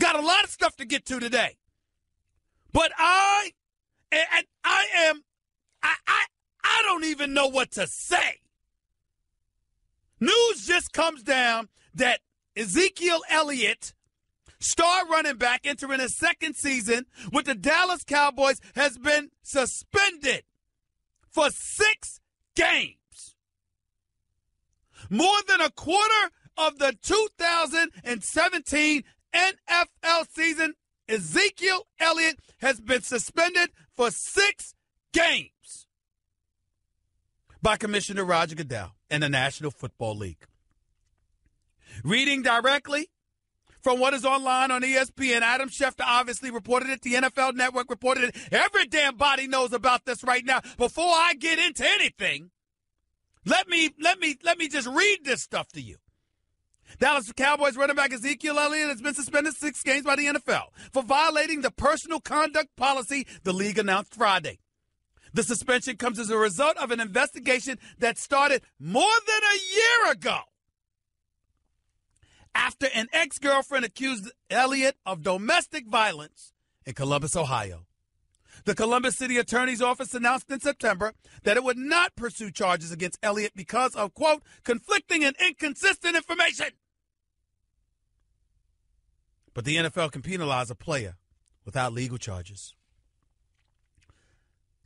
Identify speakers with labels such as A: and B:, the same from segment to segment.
A: Got a lot of stuff to get to today. But I don't even know what to say. News just comes down that Ezekiel Elliott, star running back entering his second season with the Dallas Cowboys, has been suspended for 6 games. More than a quarter of the 2017 NFL season, Ezekiel Elliott has been suspended for 6 games by Commissioner Roger Goodell and the National Football League. Reading directly from what is online on ESPN, Adam Schefter obviously reported it. The NFL Network reported it. Every damn body knows about this right now. Before I get into anything, let me just read this stuff to you. Dallas Cowboys running back Ezekiel Elliott has been suspended 6 games by the NFL for violating the personal conduct policy the league announced Friday. The suspension comes as a result of an investigation that started more than a year ago after an ex-girlfriend accused Elliott of domestic violence in Columbus, Ohio. The Columbus City Attorney's Office announced in September that it would not pursue charges against Elliott because of, quote, conflicting and inconsistent information. But the NFL can penalize a player without legal charges.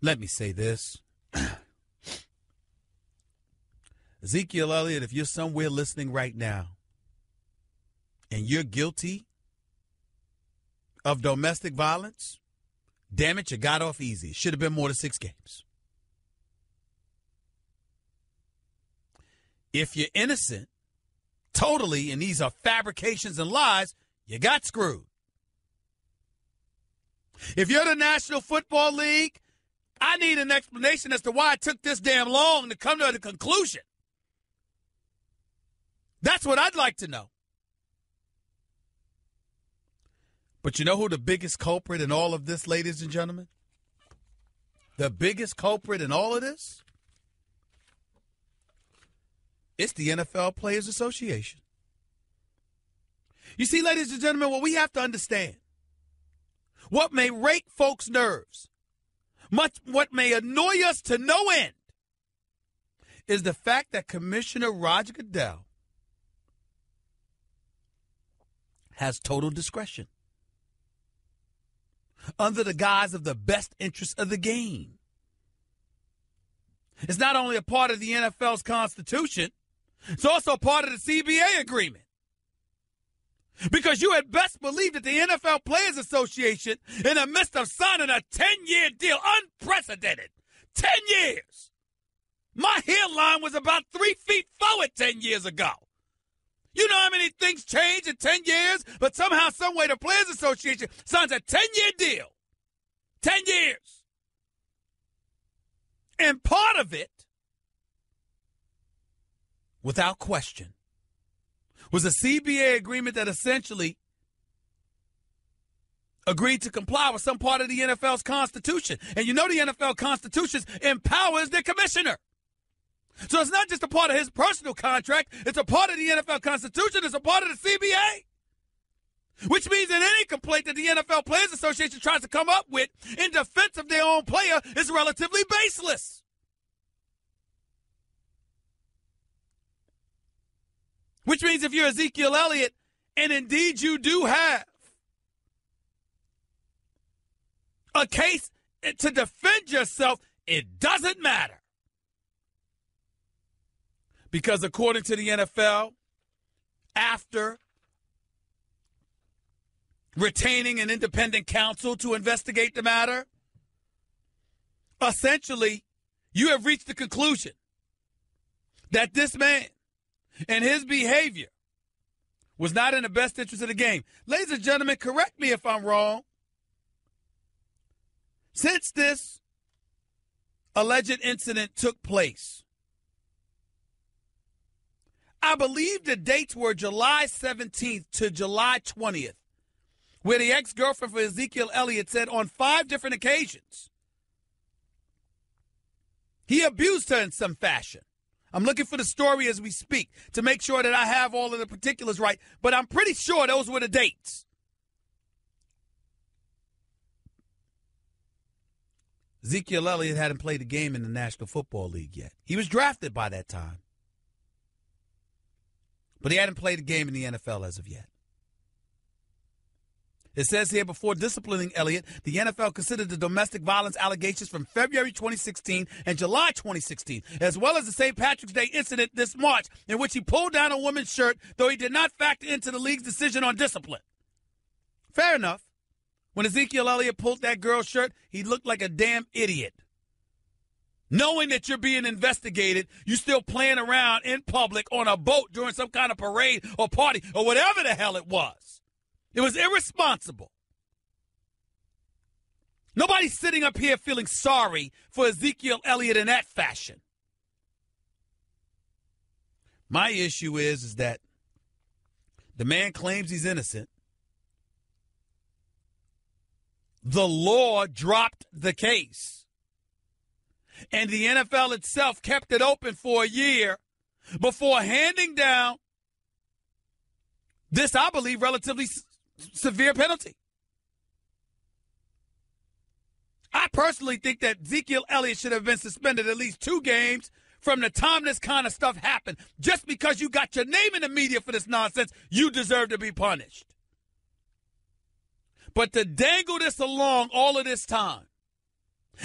A: Let me say this. Ezekiel Elliott, if you're somewhere listening right now and you're guilty of domestic violence, damn it, you got off easy. It should have been more than 6 games. If you're innocent, totally, and these are fabrications and lies, you got screwed. If you're the National Football League, I need an explanation as to why it took this damn long to come to the conclusion. That's what I'd like to know. But you know who the biggest culprit in all of this, ladies and gentlemen? The biggest culprit in all of this? It's the NFL Players Association. You see, ladies and gentlemen, what we have to understand, what may rake folks' nerves, what may annoy us to no end, is the fact that Commissioner Roger Goodell has total discretion under the guise of the best interest of the game. It's not only a part of the NFL's constitution, it's also a part of the CBA agreement. Because you had best believe that the NFL Players Association, in the midst of signing a 10-year deal, unprecedented, 10 years. My hairline was about 3 feet forward 10 years ago. You know how many things change in 10 years? But somehow, some way, the Players Association signs a 10-year deal. 10 years. And part of it, without question, was a CBA agreement that essentially agreed to comply with some part of the NFL's constitution. And you know the NFL Constitution empowers the commissioner. So it's not just a part of his personal contract. It's a part of the NFL Constitution. It's a part of the CBA. Which means that any complaint that the NFL Players Association tries to come up with in defense of their own player is relatively baseless. Which means if you're Ezekiel Elliott, and indeed you do have a case to defend yourself, it doesn't matter. Because according to the NFL, after retaining an independent counsel to investigate the matter, essentially, you have reached the conclusion that this man and his behavior was not in the best interest of the game. Ladies and gentlemen, correct me if I'm wrong. Since this alleged incident took place, I believe the dates were July 17th to July 20th, where the ex-girlfriend for Ezekiel Elliott said on 5 different occasions he abused her in some fashion. I'm looking for the story as we speak to make sure that I have all of the particulars right, but I'm pretty sure those were the dates. Ezekiel Elliott hadn't played a game in the National Football League yet. He was drafted by that time. But he hadn't played a game in the NFL as of yet. It says here, before disciplining Elliott, the NFL considered the domestic violence allegations from February 2016 and July 2016, as well as the St. Patrick's Day incident this March, in which he pulled down a woman's shirt, though he did not factor into the league's decision on discipline. Fair enough. When Ezekiel Elliott pulled that girl's shirt, he looked like a damn idiot. Knowing that you're being investigated, you still playing around in public on a boat during some kind of parade or party or whatever the hell it was. It was irresponsible. Nobody's sitting up here feeling sorry for Ezekiel Elliott in that fashion. My issue is that the man claims he's innocent. The law dropped the case. And the NFL itself kept it open for a year before handing down this, I believe, relatively severe penalty. I personally think that Ezekiel Elliott should have been suspended at least 2 games from the time this kind of stuff happened. Just because you got your name in the media for this nonsense, you deserve to be punished. But to dangle this along all of this time,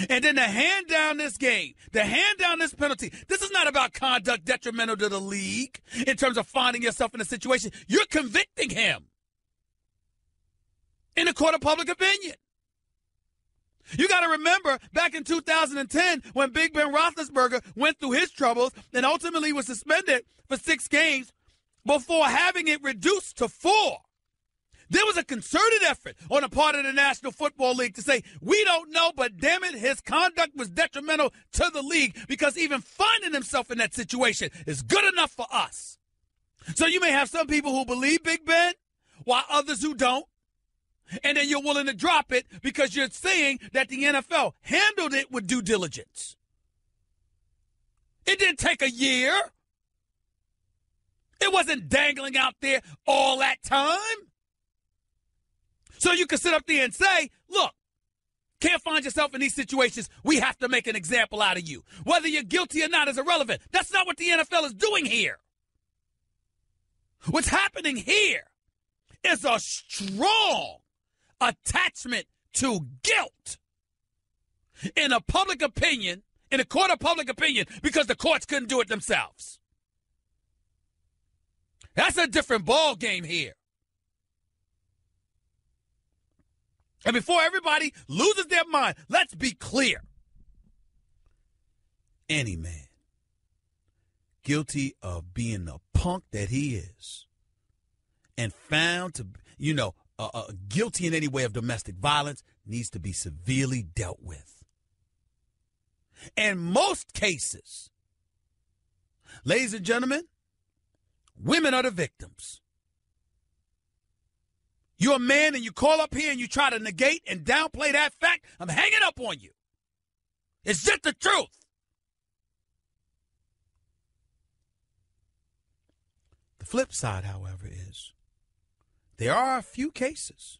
A: and then to hand down this game, to hand down this penalty, this is not about conduct detrimental to the league in terms of finding yourself in a situation. You're convicting him in a court of public opinion. You got to remember back in 2010 when Big Ben Roethlisberger went through his troubles and ultimately was suspended for 6 games before having it reduced to 4. There was a concerted effort on the part of the National Football League to say, we don't know, but damn it, his conduct was detrimental to the league because even finding himself in that situation is good enough for us. So you may have some people who believe Big Ben while others who don't. And then you're willing to drop it because you're saying that the NFL handled it with due diligence. It didn't take a year. It wasn't dangling out there all that time. So you can sit up there and say, look, can't find yourself in these situations. We have to make an example out of you. Whether you're guilty or not is irrelevant. That's not what the NFL is doing here. What's happening here is a strong attachment to guilt in a public opinion, in a court of public opinion, because the courts couldn't do it themselves. That's a different ball game here. And before everybody loses their mind, let's be clear. Any man guilty of being the punk that he is and found to, guilty in any way of domestic violence needs to be severely dealt with. In most cases, ladies and gentlemen, women are the victims. You're a man and you call up here and you try to negate and downplay that fact, I'm hanging up on you. It's just the truth. The flip side, however, is there are a few cases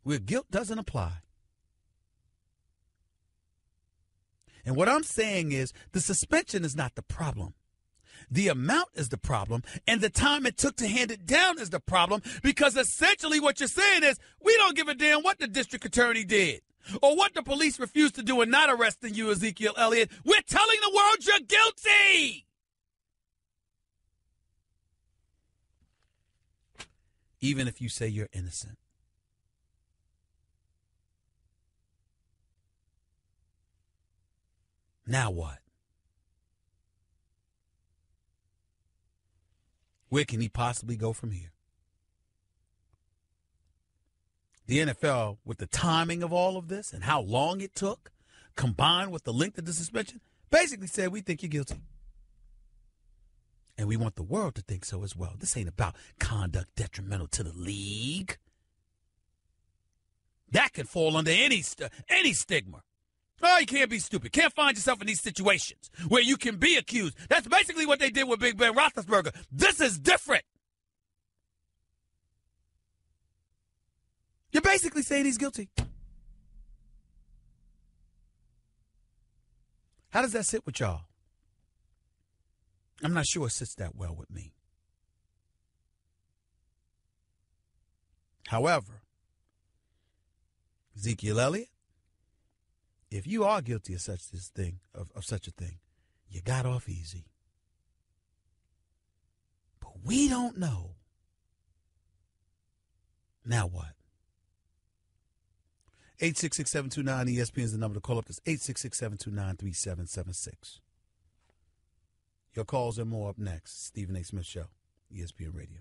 A: where guilt doesn't apply. And what I'm saying is the suspension is not the problem. The amount is the problem, and the time it took to hand it down is the problem, because essentially what you're saying is we don't give a damn what the district attorney did or what the police refused to do in not arresting you, Ezekiel Elliott. We're telling the world you're guilty. Even if you say you're innocent. Now what? Where can he possibly go from here? The NFL, with the timing of all of this and how long it took, combined with the length of the suspension, basically said, we think you're guilty. And we want the world to think so as well. This ain't about conduct detrimental to the league. That can fall under any stigma. Oh, you can't be stupid. Can't find yourself in these situations where you can be accused. That's basically what they did with Big Ben Roethlisberger. This is different. You're basically saying he's guilty. How does that sit with y'all? I'm not sure it sits that well with me. However, Ezekiel Elliott, if you are guilty of such a thing, you got off easy. But we don't know. Now what? 866-729-ESPN is the number to call up. That's 866-729-3776. Your calls and more up next. Stephen A. Smith Show, ESPN Radio.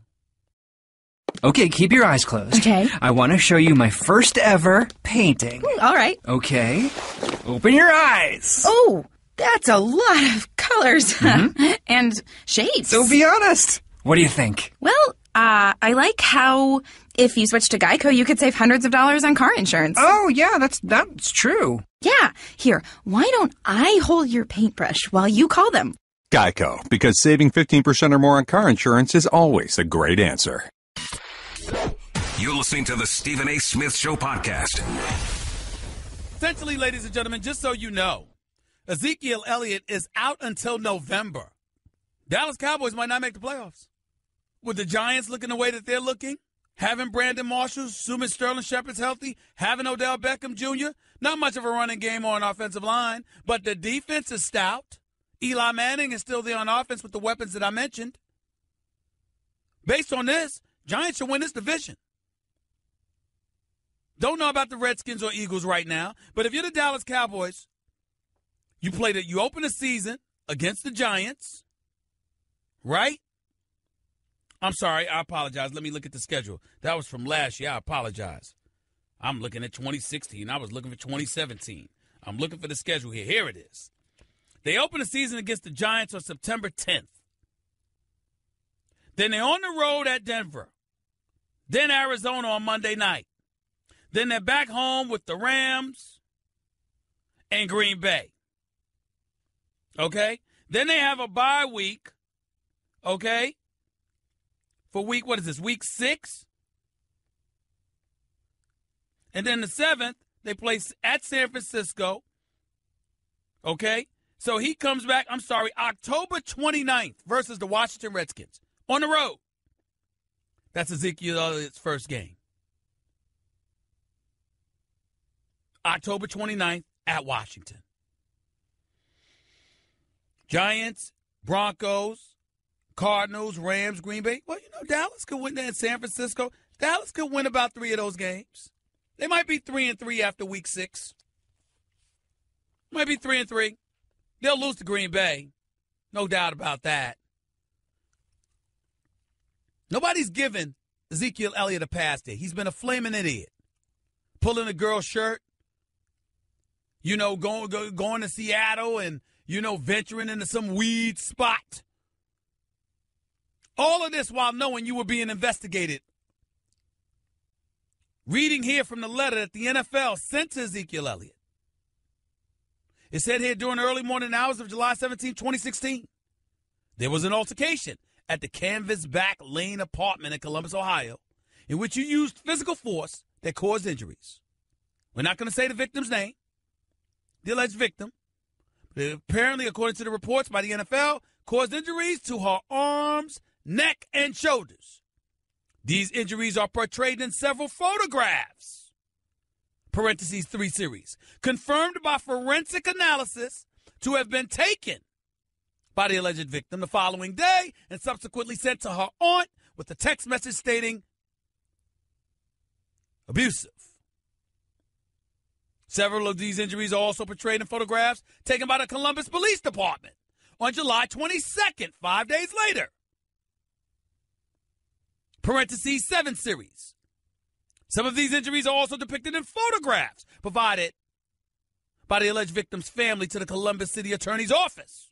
B: Okay, keep your eyes closed.
C: Okay.
B: I want to show you my first ever painting.
C: All right.
B: Okay. Open your eyes.
C: Oh, that's a lot of colors and shapes.
B: So be honest. What do you think?
C: Well, I like how if you switch to Geico, you could save hundreds of dollars on car insurance.
B: Oh, yeah, that's true.
C: Yeah. Here, why don't I hold your paintbrush while you call them?
D: Geico, because saving 15% or more on car insurance is always a great answer.
E: You're listening to the Stephen A. Smith Show podcast.
A: Essentially, ladies and gentlemen, just so you know, Ezekiel Elliott is out until November. Dallas Cowboys might not make the playoffs. With the Giants looking the way that they're looking, having Brandon Marshall, assuming Sterling Shepard's healthy, having Odell Beckham Jr., not much of a running game or an offensive line, but the defense is stout. Eli Manning is still there on offense with the weapons that I mentioned. Based on this, Giants should win this division. Don't know about the Redskins or Eagles right now, but if you're the Dallas Cowboys, you open the season against the Giants, right? I'm sorry, I apologize. Let me look at the schedule. That was from last year. I apologize. I'm looking at 2016. I was looking for 2017. I'm looking for the schedule here. Here it is. They open the season against the Giants on September 10th. Then they're on the road at Denver. Then Arizona on Monday night. Then they're back home with the Rams and Green Bay. Okay? Then they have a bye week. Okay? For week 6? And then the 7th, they play at San Francisco. Okay? So he comes back, October 29th versus the Washington Redskins on the road. That's Ezekiel Elliott's first game. October 29th at Washington. Giants, Broncos, Cardinals, Rams, Green Bay. Well, Dallas could win that in San Francisco. Dallas could win about 3 of those games. They might be 3-3 after week 6. Might be 3-3. They'll lose to Green Bay. No doubt about that. Nobody's given Ezekiel Elliott a pass there. He's been a flaming idiot. Pulling a girl's shirt. Going to Seattle and, venturing into some weed spot. All of this while knowing you were being investigated. Reading here from the letter that the NFL sent to Ezekiel Elliott. It said here during the early morning hours of July 17, 2016, there was an altercation at the Canvasback Lane apartment in Columbus, Ohio, in which you used physical force that caused injuries. We're not going to say the victim's name, the alleged victim. But apparently, according to the reports by the NFL, caused injuries to her arms, neck, and shoulders. These injuries are portrayed in several photographs. Parentheses 3 series. Confirmed by forensic analysis to have been taken by the alleged victim the following day and subsequently sent to her aunt with a text message stating abusive. Several of these injuries are also portrayed in photographs taken by the Columbus Police Department on July 22nd, 5 days later. Parentheses 7 series. Some of these injuries are also depicted in photographs provided by the alleged victim's family to the Columbus City Attorney's Office.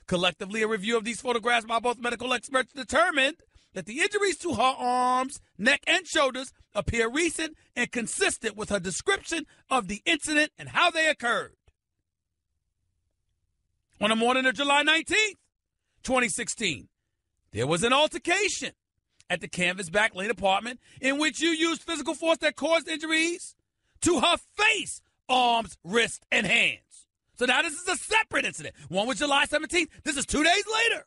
A: Collectively, a review of these photographs by both medical experts determined that the injuries to her arms, neck, and shoulders appear recent and consistent with her description of the incident and how they occurred. On the morning of July 19th, 2016, there was an altercation at the Canvasback Lane apartment in which you used physical force that caused injuries to her face, arms, wrists, and hands. So now this is a separate incident. One was July 17th. This is 2 days later.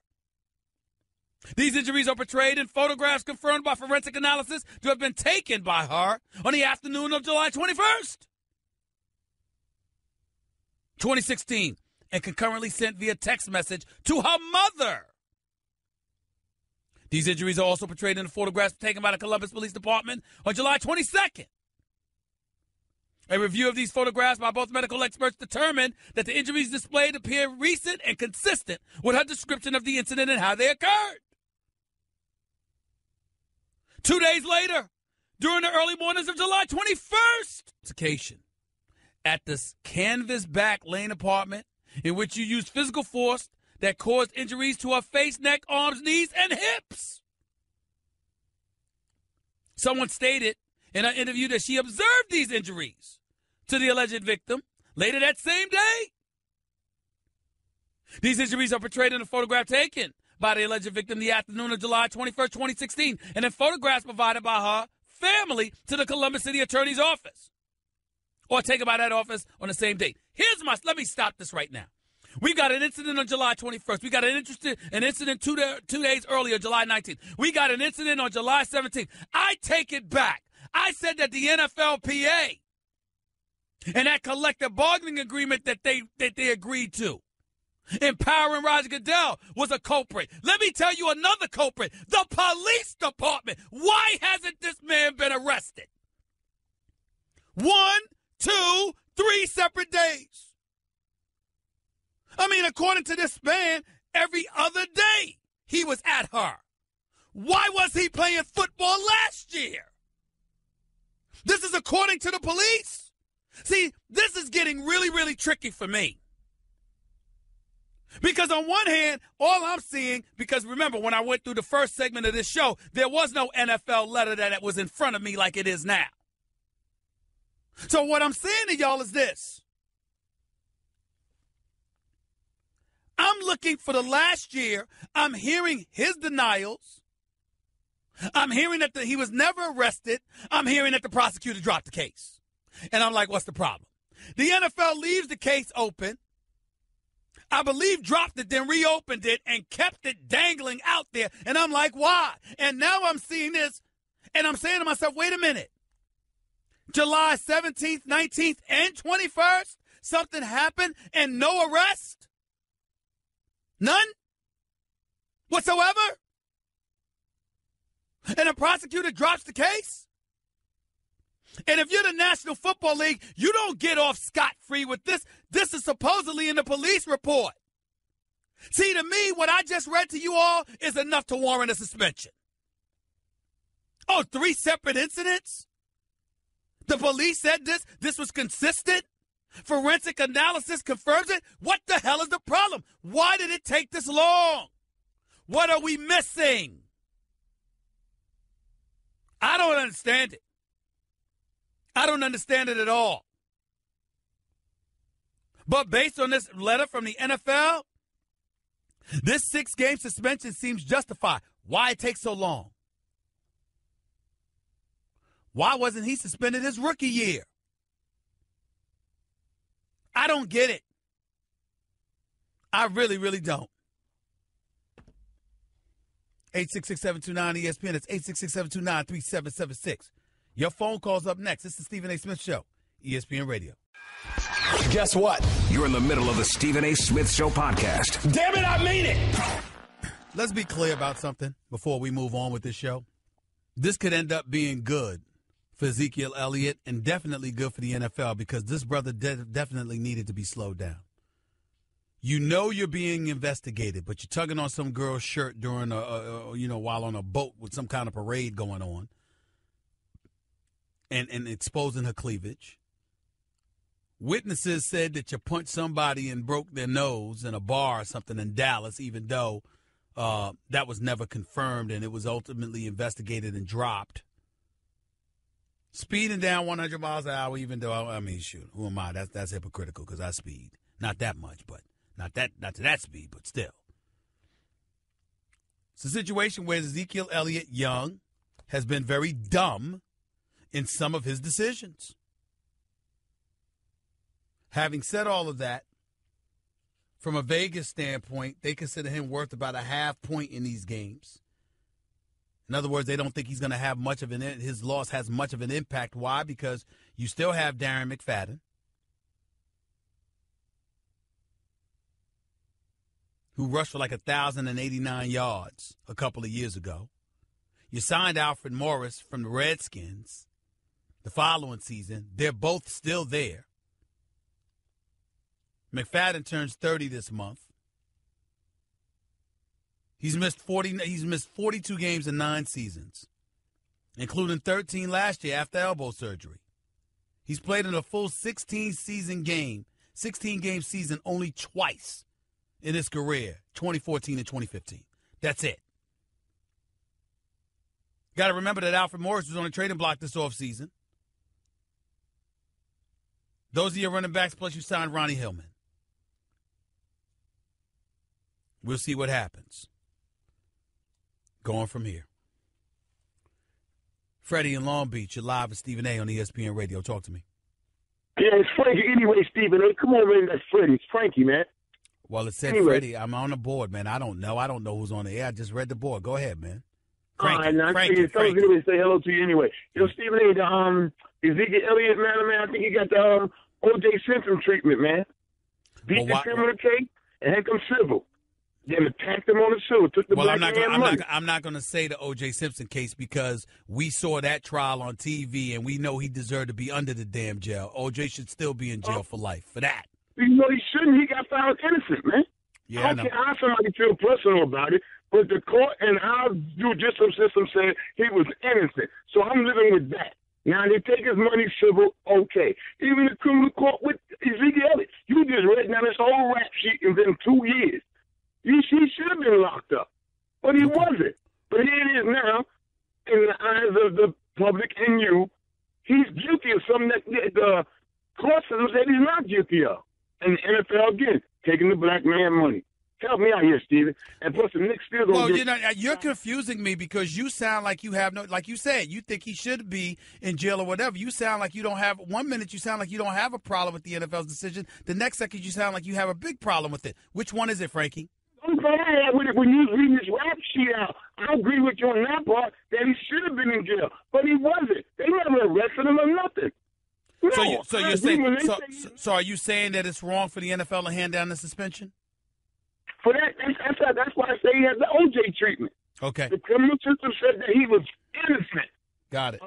A: These injuries are portrayed in photographs confirmed by forensic analysis to have been taken by her on the afternoon of July 21st, 2016, and concurrently sent via text message to her mother. These injuries are also portrayed in the photographs taken by the Columbus Police Department on July 22nd. A review of these photographs by both medical experts determined that the injuries displayed appear recent and consistent with her description of the incident and how they occurred. 2 days later, during the early mornings of July 21st, at this Canvasback Lane apartment in which you used physical force that caused injuries to her face, neck, arms, knees, and hips. Someone stated in an interview that she observed these injuries to the alleged victim later that same day. These injuries are portrayed in a photograph taken by the alleged victim the afternoon of July 21st, 2016, and in photographs provided by her family to the Columbus City Attorney's Office, or taken by that office on the same date. Let me stop this right now. We got an incident on July 21st. We got an incident 2 days earlier, July 19th. We got an incident on July 17th. I take it back. I said that the NFLPA and that collective bargaining agreement that they agreed to, empowering Roger Goodell, was a culprit. Let me tell you another culprit, the police department. Why hasn't this man been arrested? 1, 2, 3 separate days. I mean, according to this man, every other day he was at her. Why was he playing football last year? This is according to the police. See, this is getting really, really tricky for me. Because on one hand, all I'm seeing, because remember, when I went through the first segment of this show, there was no NFL letter that was in front of me like it is now. So what I'm saying to y'all is this. I'm looking for the last year. I'm hearing his denials. I'm hearing that he was never arrested. I'm hearing that the prosecutor dropped the case. And I'm like, what's the problem? The NFL leaves the case open. I believe dropped it, then reopened it and kept it dangling out there. And I'm like, why? And now I'm seeing this, and I'm saying to myself, wait a minute. July 17th, 19th, and 21st, something happened and no arrest? None? Whatsoever? And the prosecutor drops the case? And if you're the National Football League, you don't get off scot-free with this. This is supposedly in the police report. See, to me, what I just read to you all is enough to warrant a suspension. Oh, 3 separate incidents? The police said this was consistent? Forensic analysis confirms it? What the hell is the problem? Why did it take this long? What are we missing? I don't understand it. I don't understand it at all. But based on this letter from the NFL, this 6-game suspension seems justified. Why it takes so long? Why wasn't he suspended his rookie year? I don't get it. I really, really don't. 866-729-ESPN. It's 866-729-3776. Your phone call's up next. This is the Stephen A. Smith Show, ESPN Radio.
F: Guess what?
E: You're in the middle of the Stephen A. Smith Show podcast.
F: Damn it, I mean it!
A: Let's be clear about something before we move on with this show. This could end up being good for Ezekiel Elliott and definitely good for the NFL because this brother definitely needed to be slowed down. You know you're being investigated, but you're tugging on some girl's shirt during while on a boat with some kind of parade going on and exposing her cleavage. Witnesses said that you punched somebody and broke their nose in a bar or something in Dallas, even though that was never confirmed and it was ultimately investigated and dropped. Speeding down 100 miles an hour, even though, shoot, who am I? That's hypocritical because I speed. Not that much, but not to that speed, but still. It's a situation where Ezekiel Elliott, young, has been very dumb in some of his decisions. Having said all of that, from a Vegas standpoint, they consider him worth about a half point in these games. In other words, they don't think he's going to have much of his loss has much of an impact. Why? Because you still have Darren McFadden, who rushed for like 1,089 yards a couple of years ago. You signed Alfred Morris from the Redskins the following season. They're both still there. McFadden turns 30 this month. He's missed 42 games in 9 seasons, including 13 last year after elbow surgery. He's played in a full 16-game season only twice in his career, 2014 and 2015. That's it. Got to remember that Alfred Morris was on a trading block this offseason. Those are your running backs, plus you signed Ronnie Hillman. We'll see what happens. Going from here. Freddie in Long Beach, you're live with Stephen A. on ESPN Radio. Talk to me.
G: Yeah, it's Frankie anyway, Stephen A. Come on, man, that's Freddie. It's Frankie, man.
A: Well, it said Freddie. I'm on the board, man. I don't know who's on the air. I just read the board. Go ahead, man.
G: Frankie, all right, now, Frankie. Anyway, say hello to you anyway. Yo, Stephen A., the Ezekiel Elliott, man, I think he got the O.J. Simpson treatment, man. Beat the criminal case, and here comes civil. Then attacked him on the show. Took the black man money.
A: I'm not going to say the O.J. Simpson case because we saw that trial on TV and we know he deserved to be under the damn jail. O.J. should still be in jail for life for that.
G: You know he shouldn't. He got found innocent, man.
A: Yeah, I know.
G: How somebody feel personal about it, but the court and our judicial system said he was innocent. So I'm living with that. Now they take his money civil, okay. Even the criminal court with Ezekiel Elliott, you just read down this whole rap sheet within 2 years. He should have been locked up, but he wasn't. But here it is now, in the eyes of the public and you, he's guilty of something that the court system said he's not guilty of. And the NFL, again, taking the black man money. Help me out here, Steven. And plus, the Knicks still going to
A: get... you're confusing me because you sound like you have no... Like you said, you think he should be in jail or whatever. You sound like you don't have... One minute you sound like you don't have a problem with the NFL's decision. The next second you sound like you have a big problem with it. Which one is it, Frankie?
G: I'm bad with it. When you read this rap sheet out, I agree with you on that part that he should have been in jail, but he wasn't. They never arrested him or nothing. No,
A: so are you saying that it's wrong for the NFL to hand down the suspension?
G: For that, that's why I say he has the OJ treatment.
A: Okay.
G: The criminal system said that he was innocent.
A: Got it.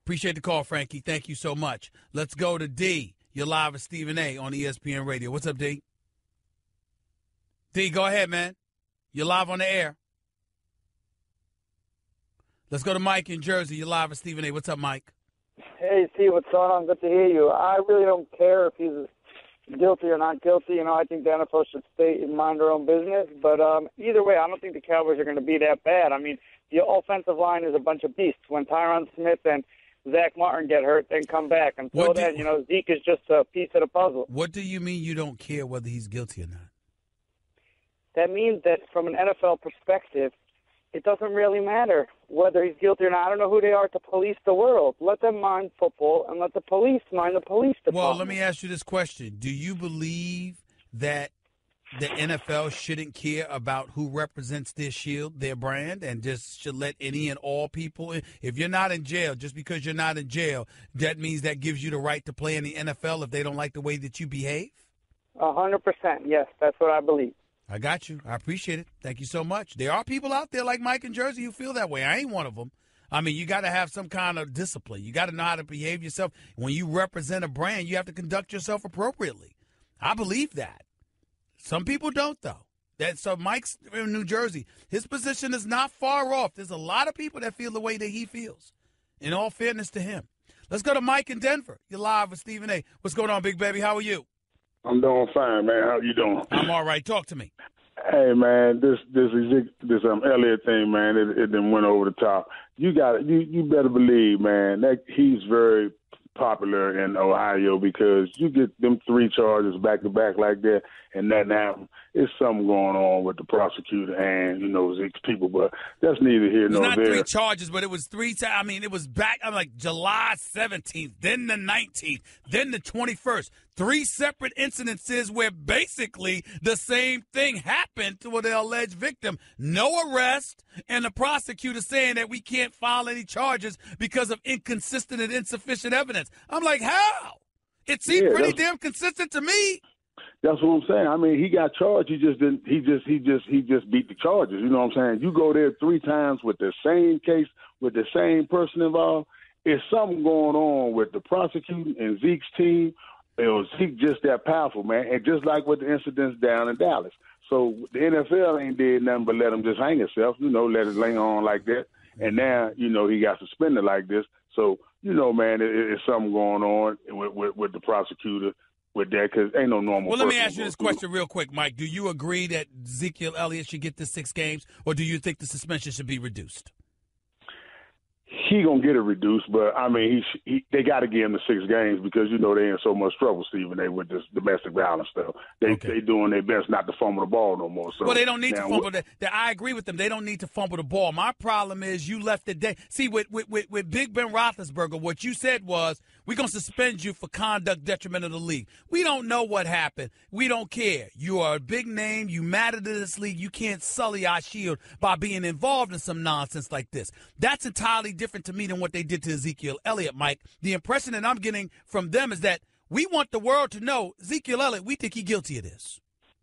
A: Appreciate the call, Frankie. Thank you so much. Let's go to D. You're live with Stephen A. on ESPN Radio. What's up, D? D, go ahead, man. You're live on the air. Let's go to Mike in Jersey. You're live with Stephen A. What's up, Mike?
H: Hey, Steve, what's going on? Good to hear you. I really don't care if he's guilty or not guilty. I think the NFL should stay and mind their own business. But either way, I don't think the Cowboys are going to be that bad. The offensive line is a bunch of beasts. When Tyron Smith and Zach Martin get hurt, then come back. Until then, Zeke is just a piece of the puzzle.
A: What do you mean you don't care whether he's guilty or not?
H: That means that from an NFL perspective, it doesn't really matter whether he's guilty or not. I don't know who they are to police the world. Let them mind football and let the police mind the police department.
A: Well, let me ask you this question. Do you believe that the NFL shouldn't care about who represents their shield, their brand, and just should let any and all people in? If you're not in jail, just because you're not in jail, that means that gives you the right to play in the NFL if they don't like the way that you behave?
H: 100%, yes. That's what I believe.
A: I got you. I appreciate it. Thank you so much. There are people out there like Mike in Jersey who feel that way. I ain't one of them. You got to have some kind of discipline. You got to know how to behave yourself. When you represent a brand, you have to conduct yourself appropriately. I believe that. Some people don't, though. So Mike's in New Jersey. His position is not far off. There's a lot of people that feel the way that he feels, in all fairness to him. Let's go to Mike in Denver. You're live with Stephen A. What's going on, big baby? How are you?
G: I'm doing fine, man. How you doing?
A: I'm all right. Talk to me.
G: Hey, man, this Elliott thing, man, it then went over the top. You better believe, man, that he's very popular in Ohio because you get them 3 charges back to back like that and nothing happened. It's something going on with the prosecutor and Zeke's people, but that's neither here nor there.
A: It's not 3 charges, but it was 3 times. It was back on July 17th, then the 19th, then the 21st. 3 separate incidences where basically the same thing happened to the alleged victim. No arrest, and the prosecutor saying that we can't file any charges because of inconsistent and insufficient evidence. I'm like, how? It seemed pretty damn consistent to me.
I: That's what I'm saying. I mean, he got charged. He just didn't. He just beat the charges. You know what I'm saying? You go there 3 times with the same case, with the same person involved. It's something going on with the prosecuting and Zeke's team. Zeke just that powerful, man. And just like with the incidents down in Dallas. So the NFL ain't did nothing but let him just hang himself. Let it lay on like that. And now, he got suspended like this. So, man, it's something going on with the prosecutor. With that, because ain't no normal.
A: Well, let me ask you this question real quick, Mike. Do you agree that Ezekiel Elliott should get the 6 games, or do you think the suspension should be reduced?
I: He gonna get it reduced, but I mean, they got to give him the 6 games because they in so much trouble, Stephen. They with this domestic violence stuff. They doing their best not to fumble the ball no more. So
A: well, they don't need to fumble. I agree with them. They don't need to fumble the ball. My problem is you left it there. See, with Big Ben Roethlisberger, what you said was we're gonna suspend you for conduct detrimental to the league. We don't know what happened. We don't care. You are a big name. You matter to this league. You can't sully our shield by being involved in some nonsense like this. That's entirely different to me than what they did to Ezekiel Elliott, Mike. The impression that I'm getting from them is that we want the world to know Ezekiel Elliott, we think he's guilty of this.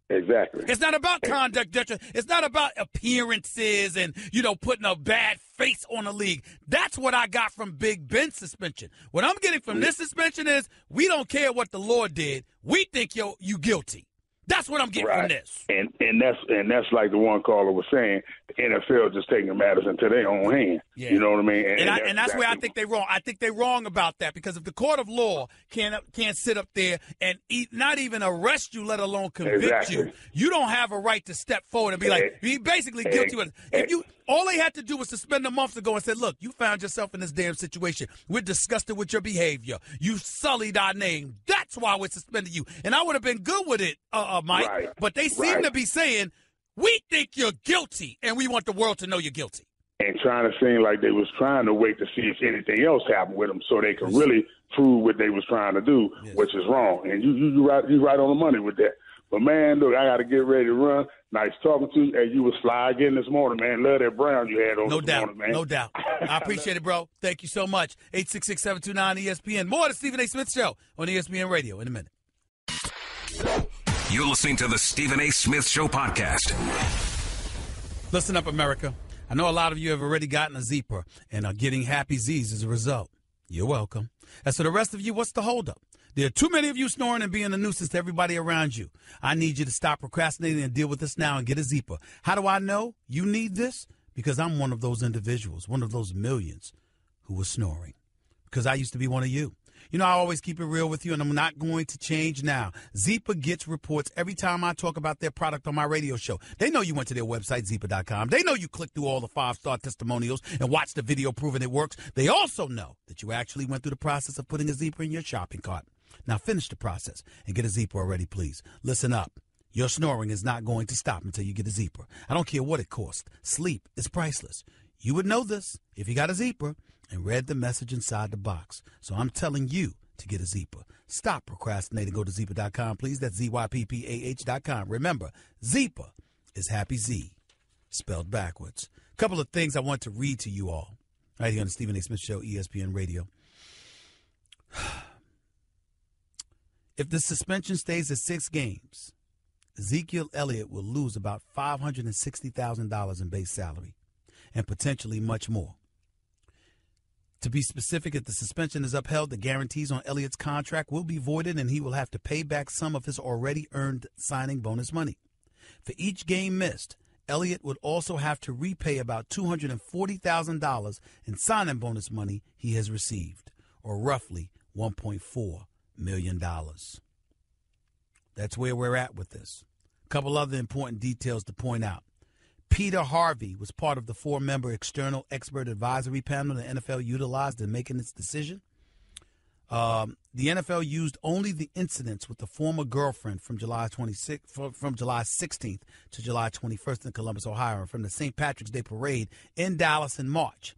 I: Exactly.
A: It's not about conduct detriment. It's not about appearances and, putting a bad face on the league. That's what I got from Big Ben's suspension. What I'm getting from this suspension is we don't care what the Lord did. We think you guilty. That's what I'm getting from this.
I: And that's like the one caller was saying, the NFL just taking matters into their own hand.
A: Yeah.
I: You know what I mean?
A: And that's where I think they're wrong. I think they're wrong about that because if the court of law can't sit up there and not even arrest you, let alone convict you, you don't have a right to step forward and be like, you're basically guilty with it. All they had to do was suspend a month ago and said, look, you found yourself in this damn situation. We're disgusted with your behavior. You sullied our name. That's why we're suspending you. And I would have been good with it, Mike. Right. But they seem to be saying, we think you're guilty, and we want the world to know you're guilty.
I: And trying to seem like they was trying to wait to see if anything else happened with them so they could really prove what they was trying to do, which is wrong. And you right on the money with that. But, man, look, I got to get ready to run. Nice talking to you. Hey, you was fly again this morning, man. Love that brown you had on this morning, man.
A: No doubt. I appreciate it, bro. Thank you so much. 866-729-ESPN. More of the Stephen A. Smith Show on ESPN Radio in a minute.
E: You're listening to the Stephen A. Smith Show podcast.
A: Listen up, America. I know a lot of you have already gotten a Zipper and are getting happy Z's as a result. You're welcome. As for the rest of you, what's the holdup? There are too many of you snoring and being a nuisance to everybody around you. I need you to stop procrastinating and deal with this now and get a Zipper. How do I know you need this? Because I'm one of those individuals, one of those millions who was snoring. Because I used to be one of you. I always keep it real with you, and I'm not going to change now. Zipper gets reports every time I talk about their product on my radio show. They know you went to their website, Zipper.com. They know you clicked through all the 5-star testimonials and watched the video proving it works. They also know that you actually went through the process of putting a Zipper in your shopping cart. Now finish the process and get a Zipper already, please. Listen up. Your snoring is not going to stop until you get a Zipper. I don't care what it costs. Sleep is priceless. You would know this if you got a Zipper and read the message inside the box. So I'm telling you to get a Zipper. Stop procrastinating. Go to Zipper.com, please. That's ZYPPAH.com. Remember, Zipper is Happy Z, spelled backwards. A couple of things I want to read to you all right here on the Stephen A. Smith Show, ESPN Radio. If the suspension stays at 6 games, Ezekiel Elliott will lose about $560,000 in base salary and potentially much more. To be specific, if the suspension is upheld, the guarantees on Elliott's contract will be voided and he will have to pay back some of his already earned signing bonus money. For each game missed, Elliott would also have to repay about $240,000 in signing bonus money he has received, or roughly $1.4 million. That's where we're at with this. A couple other important details to point out. Peter Harvey was part of the 4-member external expert advisory panel the NFL utilized in making its decision. The NFL used only the incidents with the former girlfriend from July 16th to July 21st in Columbus, Ohio, and from the St. Patrick's Day parade in Dallas in March.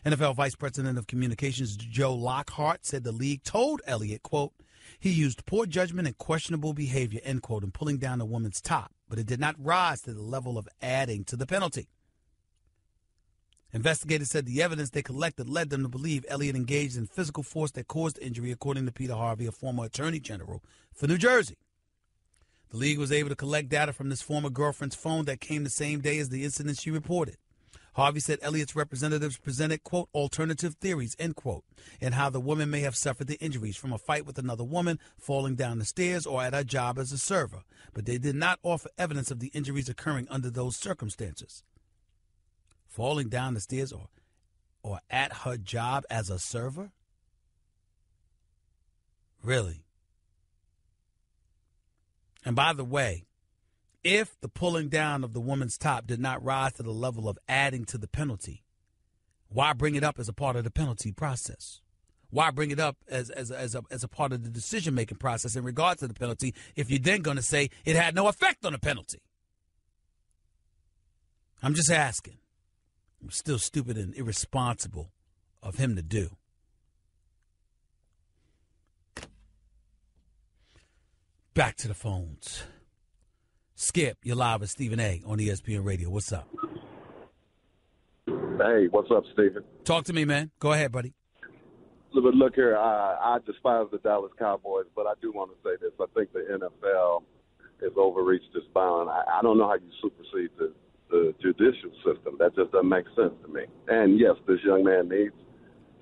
A: NFL Vice President of Communications Joe Lockhart said the league told Elliott, quote, He used poor judgment and questionable behavior, end quote, in pulling down the woman's top, but it did not rise to the level of adding to the penalty. Investigators said the evidence they collected led them to believe Elliott engaged in physical force that caused injury, according to Peter Harvey, a former attorney general for New Jersey. The league was able to collect data from this former girlfriend's phone that came the same day as the incident she reported. Harvey said Elliott's representatives presented, quote, alternative theories, end quote, and how the woman may have suffered the injuries from a fight with another woman, falling down the stairs, or at her job as a server. But they did not offer evidence of the injuries occurring under those circumstances. Falling down the stairs or at her job as a server? Really? And by the way, if the pulling down of the woman's top did not rise to the level of adding to the penalty, why bring it up as a part of the penalty process? Why bring it up as a part of the decision-making process in regards to the penalty if you're then going to say it had no effect on the penalty? I'm just asking. It's still stupid and irresponsible of him to do. Back to the phones. Skip, you're live with Stephen A. on ESPN Radio. What's up?
J: Hey, what's up, Stephen?
A: Talk to me, man. Go ahead, buddy.
J: Look here, I despise the Dallas Cowboys, but I do want to say this. I think the NFL has overreached its bound. I don't know how you supersede the judicial system. That just doesn't make sense to me. And, yes, this young man needs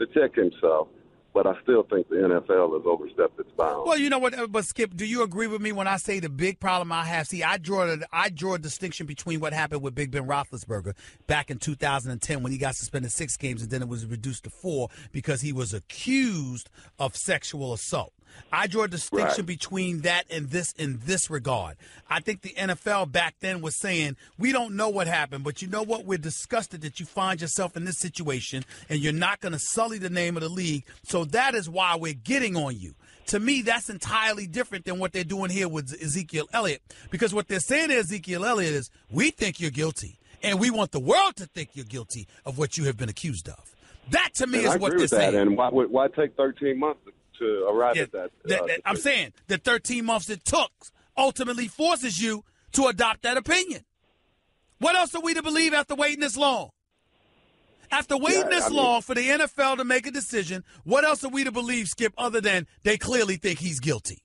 J: to check himself, but I still think the NFL has overstepped its bounds.
A: Well, you know what, but Skip, do you agree with me when I say the big problem I have? See, I draw a distinction between what happened with Big Ben Roethlisberger back in 2010 when he got suspended 6 games and then it was reduced to 4 because he was accused of sexual assault. I draw a distinction between that and this in this regard. I think the NFL back then was saying, we don't know what happened, but you know what? We're disgusted that you find yourself in this situation and you're not going to sully the name of the league. So that is why we're getting on you. To me, that's entirely different than what they're doing here with Ezekiel Elliott, because what they're saying to Ezekiel Elliott is, we think you're guilty and we want the world to think you're guilty of what you have been accused of. That to me is what they're saying.
J: And why take 13 months to arrive at that?
A: I'm saying the 13 months it took ultimately forces you to adopt that opinion. What else are we to believe after waiting this long? After waiting this long for the NFL to make a decision, what else are we to believe, Skip, other than they clearly think he's guilty?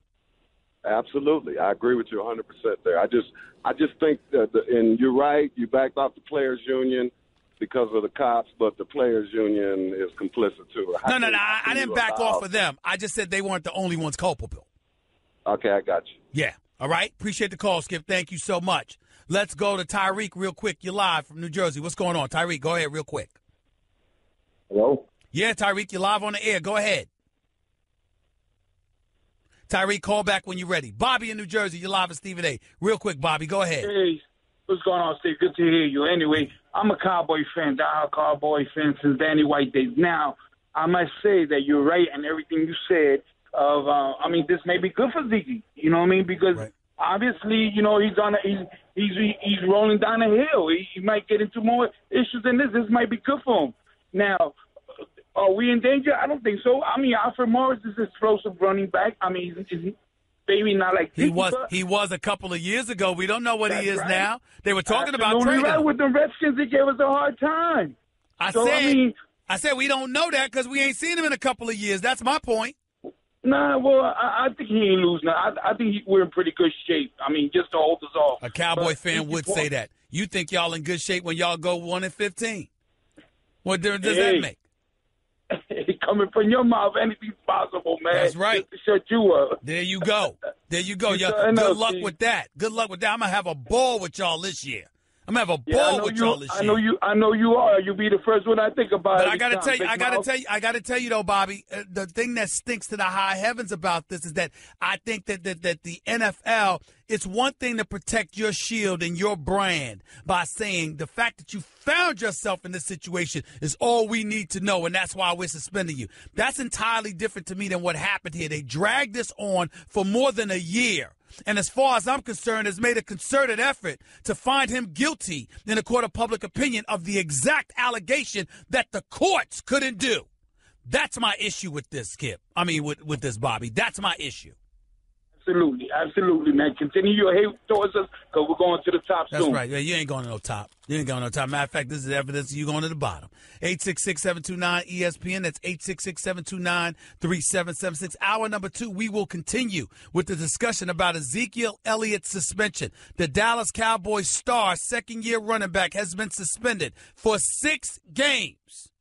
J: Absolutely. I agree with you 100% there. I just think that, and you're right, you backed off the players' union because of the cops, but the players' union is complicit too.
A: No, I didn't back off of them. I just said they weren't the only ones culpable.
J: Okay, I got you.
A: Yeah. All right. Appreciate the call, Skip. Thank you so much. Let's go to Tyreek real quick. You're live from New Jersey. What's going on? Tyreek, go ahead real quick.
J: Hello?
A: Yeah, Tyreek, you're live on the air. Go ahead. Tyreek, call back when you're ready. Bobby in New Jersey, you're live at Stephen A. Real quick, Bobby, go ahead.
K: Hey, what's going on, Steve? Good to hear you. Anyway, I'm a Cowboy fan, diehard Cowboy fan since Danny White days. Now, I must say that you're right in everything you said. This may be good for Ziggy. You know what I mean? Because obviously, you know, he's rolling down a hill. He might get into more issues than this. This might be good for him. Now, are we in danger? I don't think so. I mean, Alfred Morris is explosive running back. I mean, he's maybe not like
A: he was a couple of years ago. We don't know what he is now. They were talking about trading.
K: Right. With the Redskins, they gave us a hard time.
A: I said we don't know that because we ain't seen him in a couple of years. That's my point.
K: Nah, well, I think he ain't losing. I think we're in pretty good shape. I mean, just to hold us off.
A: A Cowboy fan would say that. You think y'all in good shape when y'all go 1-15? What difference does that make?
K: Coming from your mouth, anything's possible, man.
A: That's right.
K: Just to shut you up.
A: There you go. Good luck with that. Good luck with that. I'm going to have a ball with y'all this year. I'm going to have a ball with y'all this year.
K: I know you are. You'll be the first one I think about.
A: But I got to tell you though, Bobby, the thing that stinks to the high heavens about this is that I think that the NFL, it's one thing to protect your shield and your brand by saying the fact that you found yourself in this situation is all we need to know, and that's why we're suspending you. That's entirely different to me than what happened here. They dragged this on for more than a year. And as far as I'm concerned, has made a concerted effort to find him guilty in a court of public opinion of the exact allegation that the courts couldn't do. That's my issue with this, Skip. I mean, with this, Bobby. That's my issue.
K: Absolutely, man. Continue your hate towards us because we're going to the top soon.
A: That's right. Yeah, you ain't going to no top. You ain't going to no top. Matter of fact, this is evidence of you going to the bottom. 866-729-ESPN. That's 866-729-3776. Hour number 2, we will continue with the discussion about Ezekiel Elliott's suspension. The Dallas Cowboys star, second-year running back, has been suspended for 6 games.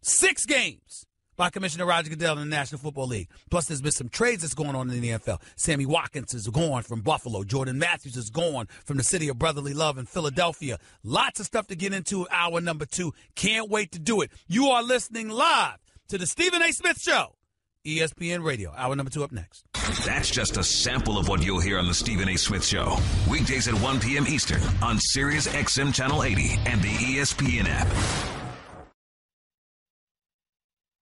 A: 6 games. By Commissioner Roger Goodell in the National Football League. Plus, there's been some trades that's going on in the NFL. Sammy Watkins is gone from Buffalo. Jordan Matthews is gone from the city of brotherly love in Philadelphia. Lots of stuff to get into hour number 2. Can't wait to do it. You are listening live to the Stephen A. Smith Show. ESPN Radio. Hour number 2 up next.
E: That's just a sample of what you'll hear on the Stephen A. Smith Show. Weekdays at 1 p.m. Eastern on Sirius XM Channel 80 and the ESPN app.